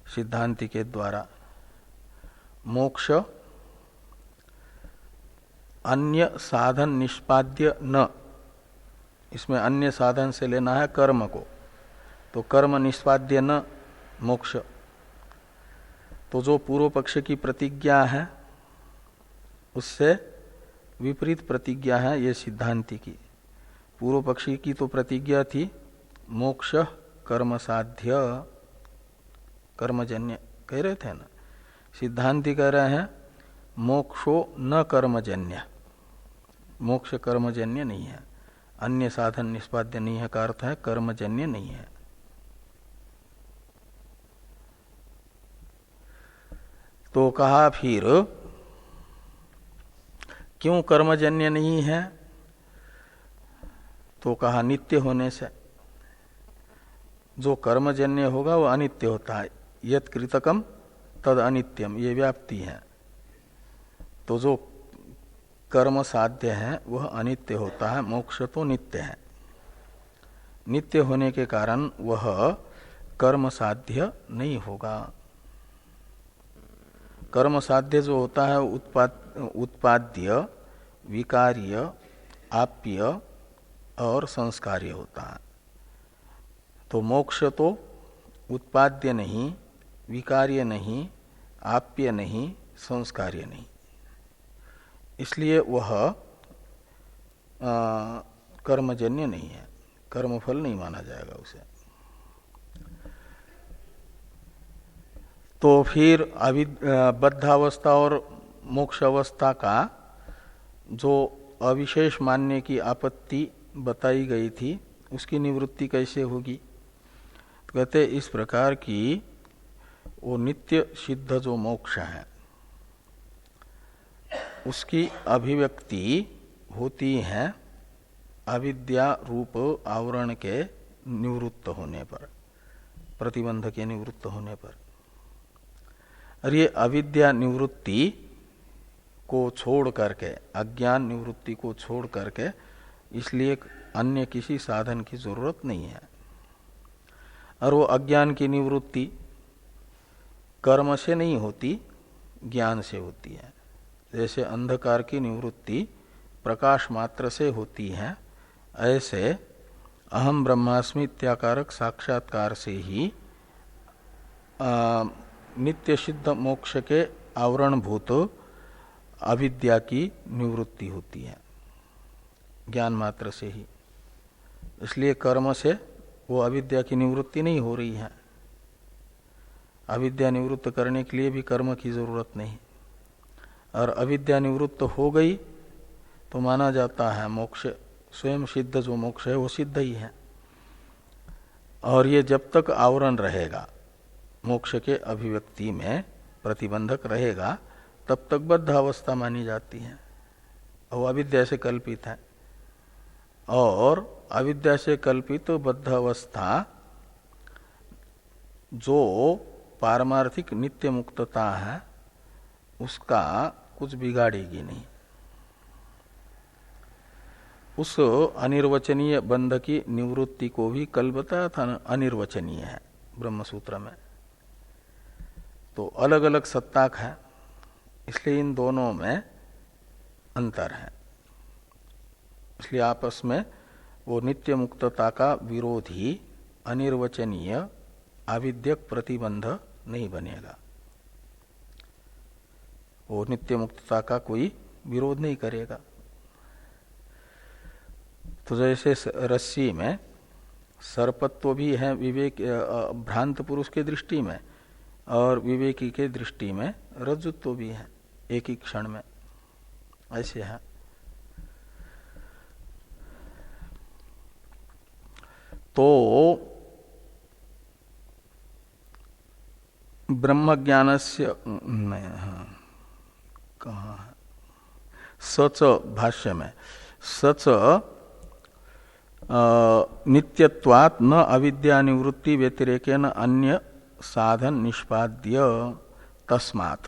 सिद्धांति के द्वारा, मोक्ष अन्य साधन निष्पाद्य न, इसमें अन्य साधन से लेना है कर्म को, तो कर्म निष्पाद्य न मोक्ष। तो जो पूर्व पक्ष की प्रतिज्ञा है उससे विपरीत प्रतिज्ञा है ये सिद्धांति की। पूर्व पक्षी की तो प्रतिज्ञा थी मोक्ष कर्म साध्य, कर्मजन्य कह रहे थे ना, सिद्धांति कह रहे हैं मोक्षो न कर्मजन्य, मोक्ष कर्मजन्य नहीं है, अन्य साधन निष्पाद्य नहीं है का अर्थ है कर्मजन्य नहीं है। तो कहा फिर क्यों कर्मजन्य नहीं है? तो कहा नित्य होने से। जो कर्मजन्य होगा वो अनित्य होता है, यत् कृतकम तद अनित्यम, ये व्याप्ति है। तो जो कर्म साध्य है वह अनित्य होता है, मोक्ष तो नित्य है। नित्य होने के कारण वह कर्म साध्य नहीं होगा। कर्म साध्य जो होता है उत्पाद्य, विकार्य, आप्य और संस्कार्य होता है। तो मोक्ष तो उत्पाद्य नहीं, विकार्य नहीं, आप्य नहीं, संस्कार्य नहीं, इसलिए वह कर्मजन्य नहीं है। कर्मफल नहीं माना जाएगा उसे। तो फिर बद्धावस्था और मोक्ष अवस्था का जो अविशेष मानने की आपत्ति बताई गई थी उसकी निवृत्ति कैसे होगी? तो कहते इस प्रकार की वो नित्य सिद्ध जो मोक्ष है उसकी अभिव्यक्ति होती है अविद्या रूप आवरण के निवृत्त होने पर, प्रतिबंध के निवृत्त होने पर। और ये अविद्या निवृत्ति को छोड़ करके, अज्ञान निवृत्ति को छोड़ करके, इसलिए अन्य किसी साधन की जरूरत नहीं है। और वो अज्ञान की निवृत्ति कर्म से नहीं होती, ज्ञान से होती है। जैसे अंधकार की निवृत्ति प्रकाश मात्र से होती है, ऐसे अहम ब्रह्मास्मि इत्याकारक साक्षात्कार से ही नित्य सिद्ध मोक्ष के आवरणभूत अविद्या की निवृत्ति होती है, ज्ञान मात्र से ही। इसलिए कर्म से वो अविद्या की निवृत्ति नहीं हो रही है। अविद्या निवृत्त करने के लिए भी कर्म की जरूरत नहीं। और अविद्या निवृत्त हो गई तो माना जाता है मोक्ष स्वयं सिद्ध, जो मोक्ष है वो सिद्ध ही है। और ये जब तक आवरण रहेगा, मोक्ष के अभिव्यक्ति में प्रतिबंधक रहेगा, तब तक बद्ध अवस्था मानी जाती है और वो अविद्या से कल्पित है। और अविद्या से कल्पित बद्ध अवस्था जो पारमार्थिक नित्य मुक्तता है उसका कुछ बिगाड़ेगी नहीं। उस अनिर्वचनीय बंध की निवृत्ति को भी कल बताया था ना, अनिर्वचनीय है ब्रह्मसूत्र में। तो अलग अलग सत्ताक है, इसलिए इन दोनों में अंतर है। इसलिए आपस में वो नित्य मुक्तता का विरोधी अनिर्वचनीय आविद्यक प्रतिबंध नहीं बनेगा। वो नित्य मुक्तता का कोई विरोध नहीं करेगा। तो जैसे रस्सी में सर्पत्व भी है विवेक भ्रांत पुरुष के दृष्टि में, और विवेकी के दृष्टि में रज्जुत्व भी है एक ही क्षण में, ऐसे है। तो ब्रह्म ज्ञानस्य कहाँ है? सच भाष्य में सच नित्यत्वात् न अविद्या निवृत्ति व्यतिरेकेन अन्य साधन निष्पाद्य तस्मात्।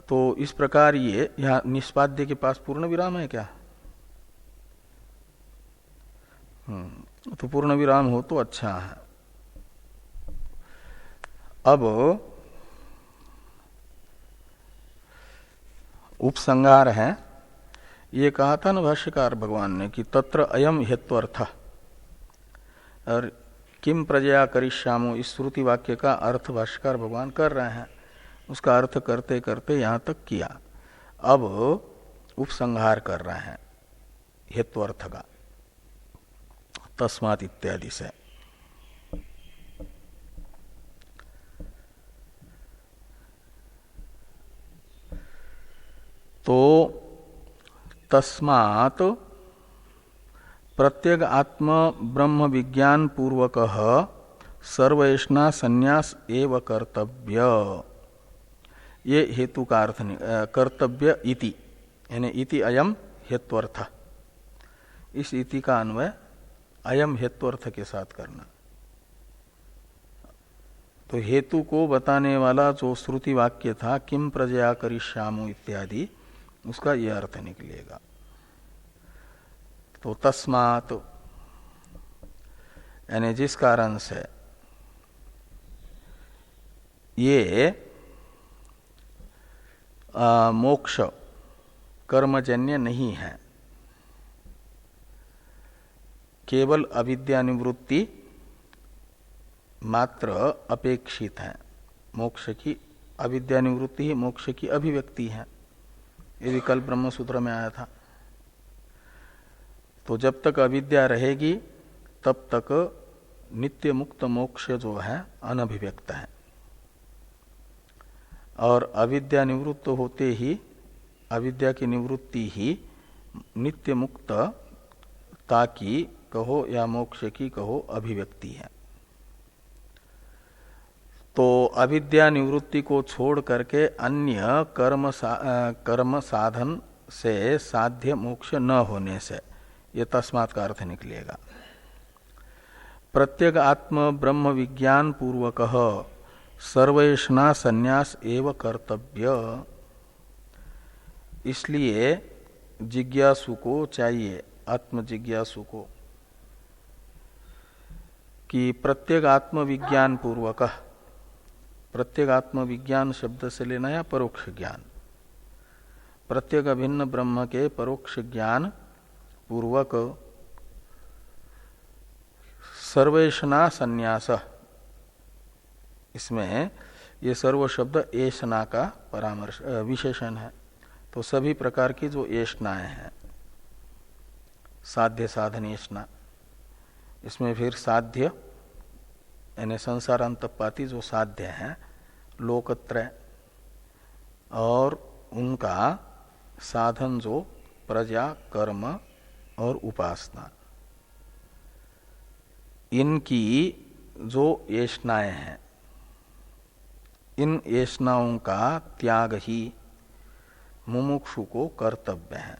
तो इस प्रकार ये यहाँ निष्पाद्य के पास पूर्ण विराम है क्या? तो पूर्ण विराम हो तो अच्छा है। अब उपसंहार है। ये कहा था ना भाष्यकार भगवान ने कि तत्र अयम हेत्वर्थ, और किम प्रजया करिष्यामो, इस श्रुति वाक्य का अर्थ भाष्यकार भगवान कर रहे हैं। उसका अर्थ करते करते यहां तक किया। अब उपसंहार कर रहे हैं हेत्वर्थ का, तस्मात् इत्यादि से। तो तस्मात् प्रत्येक आत्म ब्रह्म विज्ञान पूर्वक सर्वैष्णा संन्यास एव कर्तव्य, ये हेतु का अर्थ कर्तव्य इति, यानी इति अयम हेत्वर्थ। इस इति का अन्वय अयम हेत्वर्थ के साथ करना। तो हेतु को बताने वाला जो श्रुति वाक्य था किम प्रजया करिष्यामो इत्यादि, उसका यह अर्थ निकलेगा। तो तस्मात् यानी जिस कारण से ये मोक्ष कर्मजन्य नहीं है, केवल अविद्या निवृत्ति मात्र अपेक्षित है। मोक्ष की अविद्या निवृत्ति ही मोक्ष की अभिव्यक्ति है। ये भी कल ब्रह्मसूत्र में आया था। तो जब तक अविद्या रहेगी तब तक नित्य मुक्त मोक्ष जो है अनभिव्यक्त है, और अविद्या निवृत्त होते ही, अविद्या की निवृत्ति ही नित्य मुक्तता की कहो या मोक्ष की कहो अभिव्यक्ति है। तो अविद्या निवृत्ति को छोड़ करके अन्य कर्म साधन से साध्य मोक्ष न होने से ये तस्मात् का अर्थ निकलेगा। प्रत्येक आत्म ब्रह्म विज्ञान पूर्वक सर्वेषणा संन्यास एव कर्तव्य। इसलिए जिज्ञासु को चाहिए, आत्म जिज्ञासु को, कि प्रत्येक आत्मविज्ञान पूर्वक, प्रत्येक आत्मविज्ञान शब्द से लेना या परोक्ष ज्ञान, प्रत्येक अभिन्न ब्रह्म के परोक्ष ज्ञान पूर्वक सर्वेषणा संन्यास, इसमें ये सर्व शब्द एषणा का परामर्श विशेषण है। तो सभी प्रकार की जो एषणाएं हैं, साध्य साधन एषणा, इसमें फिर साध्य यानी संसारांतपाती जो साध्य हैं, लोकत्रय, और उनका साधन जो प्रजा, कर्म और उपासना, इनकी जो एषणाएं हैं, इन एषणाओं का त्याग ही मुमुक्षु को कर्तव्य है।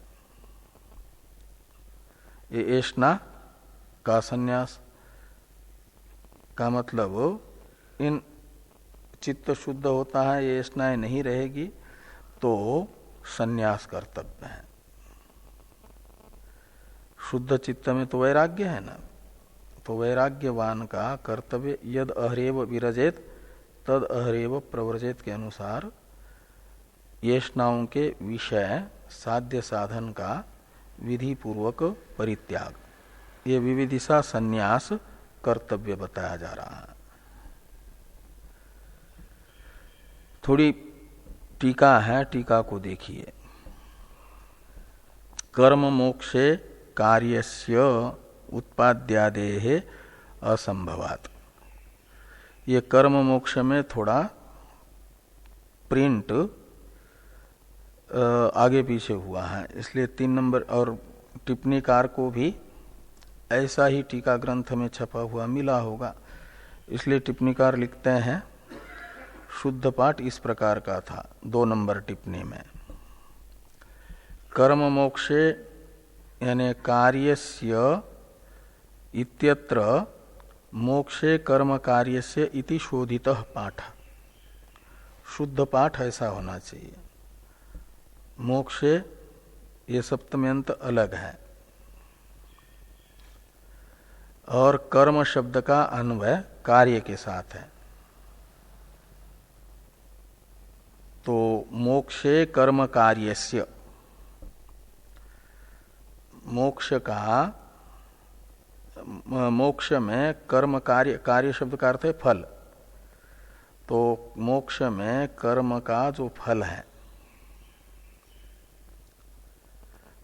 ये एषणा का संन्यास का मतलब इन चित्त शुद्ध होता है, ये एषणाएं नहीं रहेगी तो संन्यास कर्तव्य है। शुद्ध चित्त में तो वैराग्य है ना, तो वैराग्यवान का कर्तव्य यद अहरेव विरजेत तद अहरेव प्रव्रजेत के अनुसार एषणाओं के विषय साध्य साधन का विधि पूर्वक परित्याग, ये विविधिशा संन्यास कर्तव्य बताया जा रहा है। थोड़ी टीका है, टीका को देखिए। कर्म मोक्षे कार्यस्य उत्पाद्यादेः असंभवात्, ये कर्म मोक्ष में थोड़ा प्रिंट आगे पीछे हुआ है, इसलिए 3 नंबर, और टिप्पणीकार को भी ऐसा ही टीका ग्रंथ में छपा हुआ मिला होगा, इसलिए टिप्पणीकार लिखते हैं शुद्ध पाठ इस प्रकार का था 2 नंबर टिप्पणी में। कर्म मोक्षे यानी कार्यस्य इत्यत्र मोक्षे कर्म कार्यस्य इति शोधितः पाठ, शुद्ध पाठ ऐसा होना चाहिए। मोक्षे ये सप्तम्यंत अलग है, और कर्म शब्द का अन्वय कार्य के साथ है। तो मोक्षे कर्म कार्यस्य, मोक्ष का, मोक्ष में कर्म कार्य, कार्य शब्द का अर्थ है फल, तो मोक्ष में कर्म का जो फल है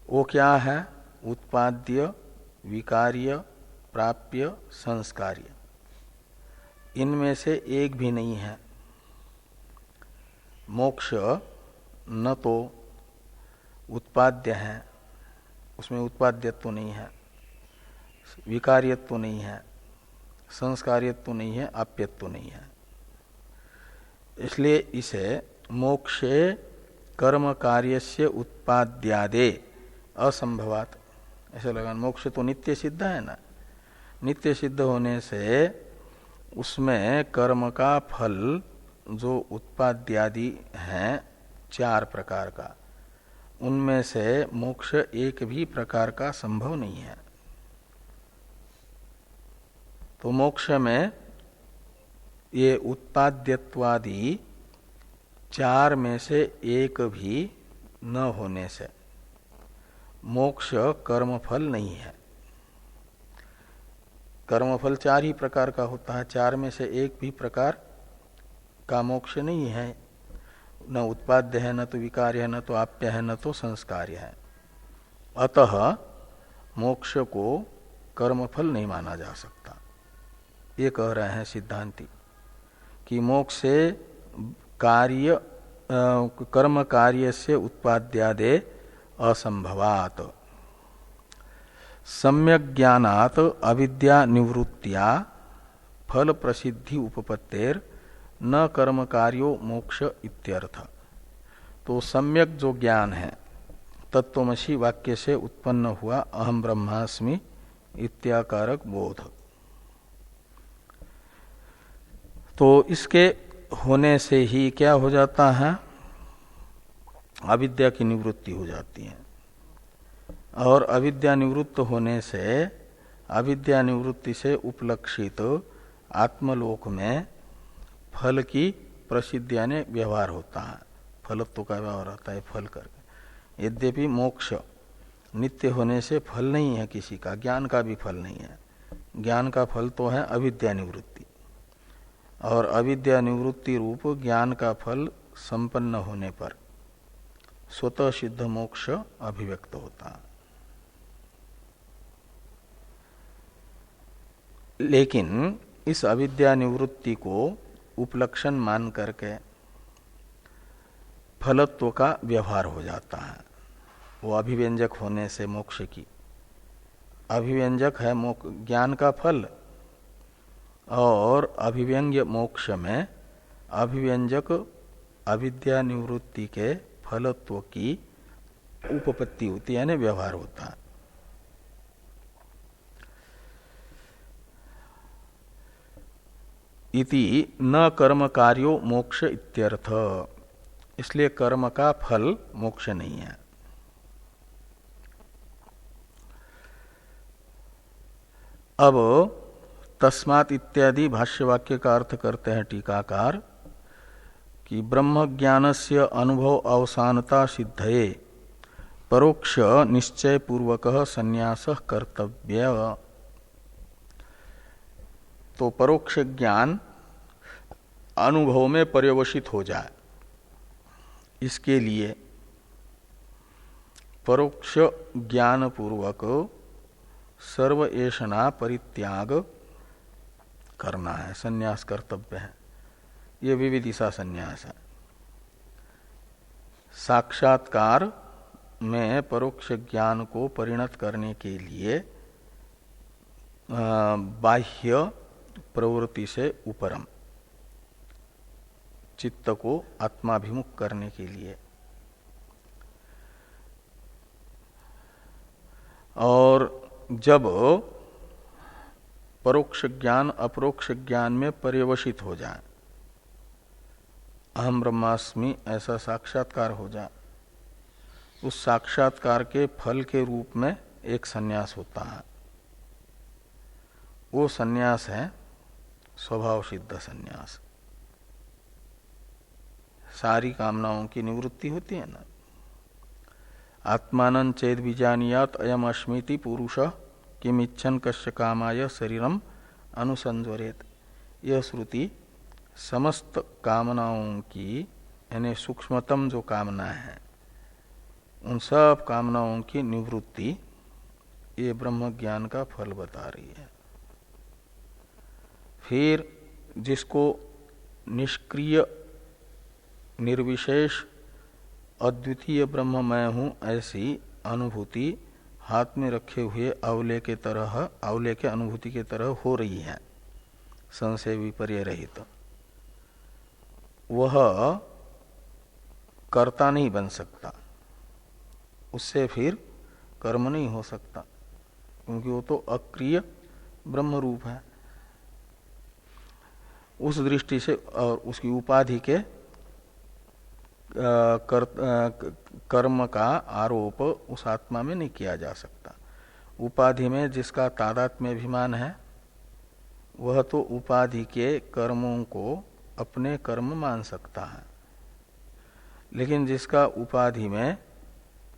वो क्या है? उत्पाद्य, विकार्य, प्राप्य, संस्कार्य, इनमें से एक भी नहीं है। मोक्ष न तो उत्पाद्य है, उसमें उत्पाद्यत्व नहीं है, विकार्यत्व नहीं है, संस्कार्यत्व नहीं है, आप्यत्व नहीं है। इसलिए इसे मोक्षे कर्म कार्यस्य उत्पाद्यादे असंभवात ऐसे लगा। मोक्ष तो नित्य सिद्ध है ना, नित्य सिद्ध होने से उसमें कर्म का फल जो उत्पाद्यादि हैं 4 प्रकार का, उनमें से मोक्ष एक भी प्रकार का संभव नहीं है। तो मोक्ष में ये उत्पाद्यत्वादि 4 में से एक भी न होने से मोक्ष कर्मफल नहीं है। कर्मफल 4 ही प्रकार का होता है, 4 में से एक भी प्रकार का मोक्ष नहीं है। न उत्पाद्य है, न तो विकार्य है, न तो आप्य है, न तो संस्कार्य है। अतः मोक्ष को कर्मफल नहीं माना जा सकता। ये कह रहे हैं सिद्धांती कि मोक्ष से कार्य कर्म कार्य से उत्पाद्यादे असंभवात सम्यक ज्ञानात अविद्या निवृत्तिया फल प्रसिद्धि उपपत्तेर न कर्म कार्यो मोक्ष इत्यर्थ। तो सम्यक जो ज्ञान है तत्वमसि वाक्य से उत्पन्न हुआ अहम ब्रह्मास्मि इत्याकारक बोध, तो इसके होने से ही क्या हो जाता है, अविद्या की निवृत्ति हो जाती है। और अविद्या निवृत्त होने से अविद्या निवृत्ति से उपलक्षित आत्मलोक में फल की प्रसिद्धि यानी व्यवहार होता है, फलत्व का व्यवहार होता है फल करके। यद्यपि मोक्ष नित्य होने से फल नहीं है किसी का, ज्ञान का भी फल नहीं है। ज्ञान का फल तो है अविद्या निवृत्ति, और अविद्या निवृत्ति रूप ज्ञान का फल संपन्न होने पर स्वतः सिद्ध मोक्ष अभिव्यक्त होता है। लेकिन इस अविद्या निवृत्ति को उपलक्षण मान करके फलत्व का व्यवहार हो जाता है। वो अभिव्यंजक होने से मोक्ष की, अभिव्यंजक है ज्ञान का फल, और अभिव्यंग्य मोक्ष में अभिव्यंजक अविद्या निवृत्ति के फलत्व की उपपत्ति होती है यानी व्यवहार होता है। इति न कर्म कार्यो मोक्ष इत्यर्थ, इसलिए कर्म का फल मोक्ष नहीं है। अब तस्मात् इत्यादि भाष्यवाक्य का अर्थ करते हैं टीकाकार कि ब्रह्म ज्ञानस्य अनुभव अवसानता सिद्धये परोक्ष निश्चय पूर्वक संन्यास कर्तव्य। तो परोक्ष ज्ञान अनुभव में पर्यवसित हो जाए, इसके लिए परोक्ष ज्ञान पूर्वक सर्व ऐषणा परित्याग करना है, संन्यास कर्तव्य है। ये विविदिशा संन्यास है। साक्षात्कार में परोक्ष ज्ञान को परिणत करने के लिए बाह्य प्रवृत्ति से उपरम चित्त को आत्माभिमुख करने के लिए, और जब परोक्ष ज्ञान अपरोक्ष ज्ञान में पर्यवसित हो जाए, अहम ब्रह्मास्मि ऐसा साक्षात्कार हो जाए, उस साक्षात्कार के फल के रूप में एक संन्यास होता है। वो संन्यास है स्वभाव सिद्ध संन्यास। सारी कामनाओं की निवृत्ति होती है ना। आत्मानं चेद विजानियात अयम अस्मीति पुरुष किम इच्छन कस्य कामाय शरीरम अनुसंजरेत। यह श्रुति समस्त कामनाओं की यानी सूक्ष्मतम जो कामना है उन सब कामनाओं की निवृत्ति ये ब्रह्म ज्ञान का फल बता रही है। फिर जिसको निष्क्रिय निर्विशेष अद्वितीय ब्रह्म मैं हूं ऐसी अनुभूति हाथ में रखे हुए आंवले के तरह, आंवले के अनुभूति के तरह हो रही है, संशय विपर्य रहित, वह कर्ता नहीं बन सकता, उससे फिर कर्म नहीं हो सकता, क्योंकि वो तो अक्रिय ब्रह्म रूप है। उस दृष्टि से और उसकी उपाधि के कर्म का आरोप उस आत्मा में नहीं किया जा सकता। उपाधि में जिसका तादात्म्य अभिमान है वह तो उपाधि के कर्मों को अपने कर्म मान सकता है, लेकिन जिसका उपाधि में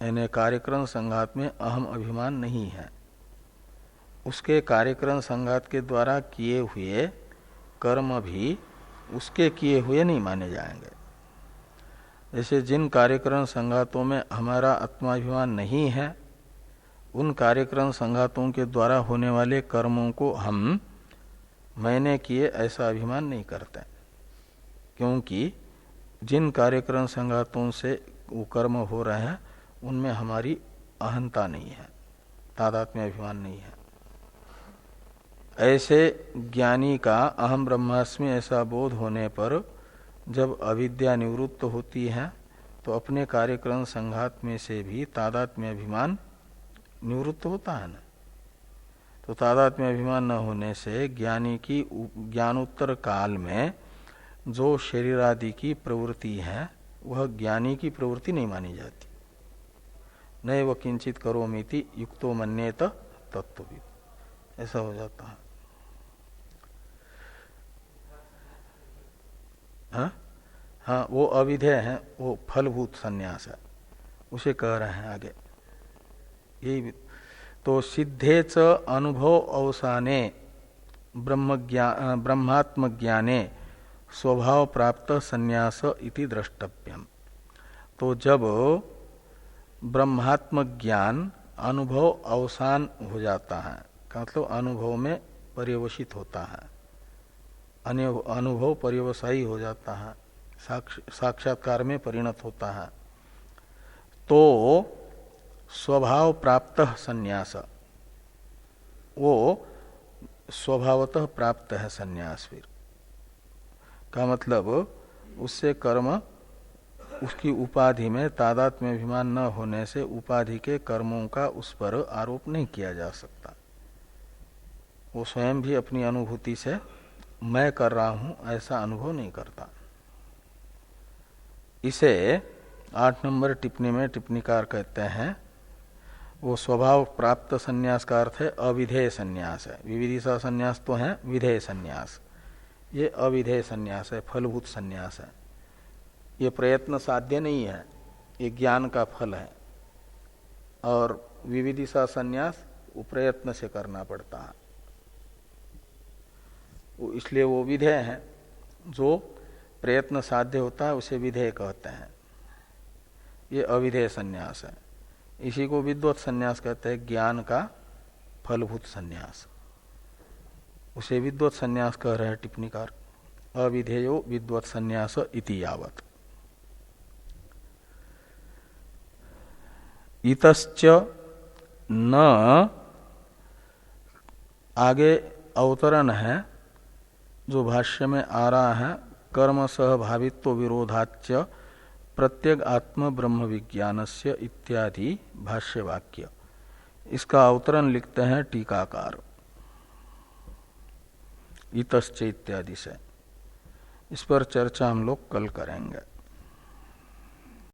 यानी कार्यक्रम संघात में अहम अभिमान नहीं है, उसके कार्यक्रम संघात के द्वारा किए हुए कर्म भी उसके किए हुए नहीं माने जाएंगे। जैसे जिन कार्यक्रम संघातों में हमारा आत्माभिमान नहीं है उन कार्यक्रम संघातों के द्वारा होने वाले कर्मों को हम मैंने किए ऐसा अभिमान नहीं करते, क्योंकि जिन कार्यक्रम संघातों से वो कर्म हो रहे हैं उनमें हमारी अहंता नहीं है, तादात्म्य अभिमान नहीं है। ऐसे ज्ञानी का अहम ब्रह्मास्मि ऐसा बोध होने पर जब अविद्या निवृत्त होती है तो अपने कार्यक्रम संघात में से भी तादात्म्य अभिमान निवृत्त होता है ना। तो तादात्म्य अभिमान न होने से ज्ञानी की ज्ञानोत्तर काल में जो शरीर आदि की प्रवृत्ति है वह ज्ञानी की प्रवृत्ति नहीं मानी जाती। नैव किंचित करोमीति युक्तो मन्येत तत्त्वविद, ऐसा हो जाता है। हाँ, वो अविधेय है, वो फलभूत संन्यास है, उसे कह रहे हैं आगे। यही तो सिद्धेच अनुभव अवसाने ब्रह्मात्म ज्ञाने स्वभाव प्राप्त संन्यास इति द्रष्टव्यम। तो जब ब्रह्मात्म ज्ञान अनुभव अवसान हो जाता है, मतलब अनुभव में पर्यवसित होता है, अनुभव पर्यवसायी हो जाता है, साक्षात्कार में परिणत होता है, तो स्वभाव प्राप्त संन्यास, वो स्वभावतः प्राप्त है संन्यास। फिर का मतलब उससे कर्म, उसकी उपाधि में तादात्म्य अभिमान न होने से उपाधि के कर्मों का उस पर आरोप नहीं किया जा सकता। वो स्वयं भी अपनी अनुभूति से मैं कर रहा हूं ऐसा अनुभव नहीं करता। इसे 8 नंबर टिप्पणी में टिप्पणीकार कहते हैं वो स्वभाव प्राप्त संन्यास का अर्थ है अविधेय संन्यास है। विविदिशा संन्यास तो है विधेय संन्यास, ये अविधेय संन्यास है, फलभूत संन्यास है। ये प्रयत्न साध्य नहीं है, ये ज्ञान का फल है। और विविदिशा संन्यास वो प्रयत्न से करना पड़ता है, इसलिए वो विधेय है। जो प्रयत्न साध्य होता है उसे विधेय कहते हैं। ये अविधेय संन्यास है, इसी को विद्वत संन्यास कहते हैं, ज्ञान का फलभूत संन्यास। उसे विद्वत संन्यास कह रहे हैं टिप्पणीकार। अविधेयो विद्वत संन्यास इति यावत्। इतश्च न, आगे अवतरण है जो भाष्य में आ रहा है, कर्म सहभावित्व विरोधाच्य प्रत्येक आत्म ब्रह्म विज्ञानस्य इत्यादि भाष्य वाक्य। इसका अवतरण लिखते हैं टीकाकार इतश्च इत्यादि से। इस पर चर्चा हम लोग कल करेंगे।